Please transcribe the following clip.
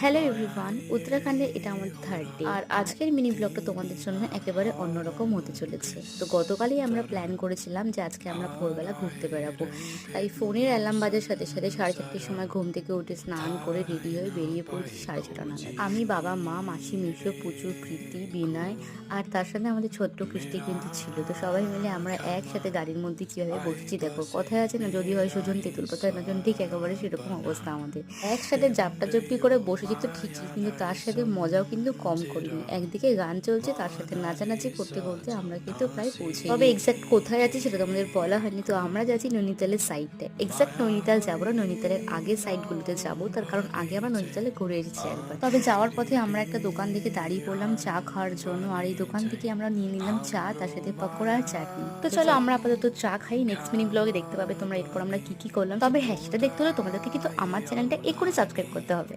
Hello everyone, উত্তরাখণ্ডে এটা আমার third day আর আজকের মিনি ব্লগটা তোমাদের জন্য একেবারে অন্যরকম হতে চলেছে। তো গতকালই আমরা প্ল্যান করেছিলাম যে আজকে আমরা ভোরবেলা ঘুরতে বেরাবো। তাই ফোনের অ্যালার্ম বাজার সাথে সাথে 4:30টার সময় ঘুম থেকে উঠে স্নান করে রেডি হয়ে বেরিয়ে পড়েছি 6:30 নাগাদ। আমি, বাবা, মা, মাসি, মিশো, পুচু, প্রীতি, বিনয় আর তার সাথে আমাদের ছোট্ট কৃষ্টি কিন্তু ছিল। তো সবাই মিলে আমরা একসাথে গাড়ির মধ্যে কিভাবে বসেছি দেখো। কথায় আছে না, যদি হয় সুজন তেঁতুল, কথায় নজন, ঠিক একেবারে সেরকম অবস্থা আমাদের। একসাথে জাপটা জপটি করে বসেছি তো ঠিকই, কিন্তু তার সাথে মজাও কিন্তু কম করিনি। একদিকে গান চলছে, তার সাথে নাচানাচি করতে করতে আমরা কিন্তু প্রায় পৌঁছে, তবে এক্সাক্ট কোথায় আছি সেটা তোমাদের বলা হয়নি। তো আমরা যাচ্ছি নৈনিতালের সাইডটায়। এক্সাক্ট নৈনিতাল যাবো না, নৈনিতালের আগের সাইডগুলোতে যাবো, তার কারণ আগে আমরা নৈনিতালে ঘুরে এসেছি একবার। তবে যাওয়ার পথে আমরা একটা দোকান দেখে দাঁড়িয়ে পড়লাম চা খাওয়ার জন্য, আর এই দোকান থেকে আমরা নিয়ে নিলাম চা, তার সাথে পকোড়া আর চাটনি। তো চলো আমরা আপাতত চা খাই, নেক্সট মিনি ব্লগে দেখতে পাবে তোমরা এরপর আমরা কি কি করলাম। তবে হ্যাঁ, সেটা দেখতে হলে তোমাদেরকে কিন্তু আমার চ্যানেলটা এক্ষুনি সাবস্ক্রাইব করতে হবে।